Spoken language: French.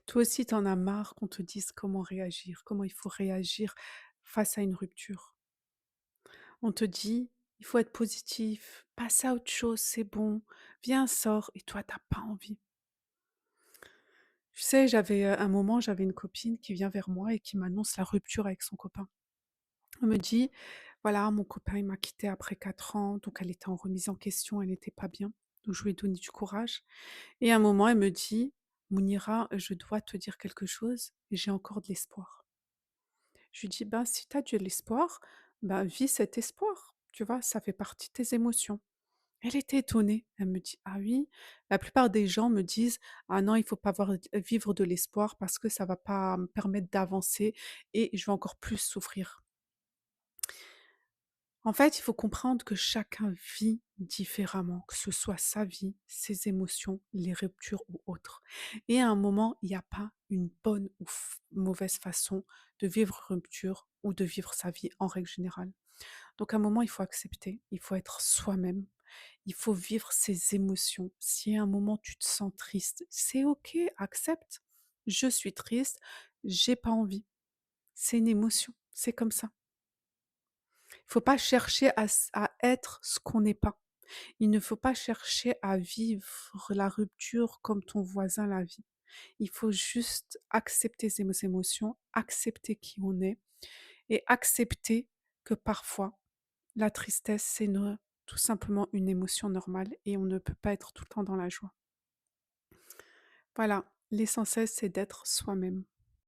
Toi aussi, tu en as marre qu'on te dise comment réagir, comment il faut réagir face à une rupture. On te dit: «Il faut être positif, passe à autre chose, c'est bon, viens, sors» et toi, tu pas envie. Tu sais, un moment, j'avais une copine qui vient vers moi et qui m'annonce la rupture avec son copain. Elle me dit: «Voilà, mon copain, il m'a quittée après 4 ans», donc elle était en remise en question, elle n'était pas bien. Donc je lui ai donné du courage et à un moment, elle me dit: «Mounira, je dois te dire quelque chose, j'ai encore de l'espoir». Je lui dis: «Ben, si tu as de l'espoir, ben, vis cet espoir, tu vois? Ça fait partie de tes émotions». Elle était étonnée. Elle me dit: «Ah oui?» La plupart des gens me disent: «Ah non, il faut pas vivre de l'espoir parce que ça va pas me permettre d'avancer et je vais encore plus souffrir». En fait, il faut comprendre que chacun vit différemment, que ce soit sa vie, ses émotions, les ruptures ou autres. Et à un moment, il n'y a pas une bonne ou mauvaise façon de vivre une rupture ou de vivre sa vie en règle générale. Donc à un moment, il faut accepter, il faut être soi-même, il faut vivre ses émotions. Si à un moment tu te sens triste, c'est OK, accepte. Je suis triste, j'ai pas envie. C'est une émotion, c'est comme ça. Il faut pas chercher à être ce qu'on n'est pas. Il ne faut pas chercher à vivre la rupture comme ton voisin la vit. Il faut juste accepter ses émotions, accepter qui on est et accepter que parfois la tristesse, tout simplement une émotion normale et on ne peut pas être tout le temps dans la joie. Voilà, l'essentiel, c'est d'être soi-même.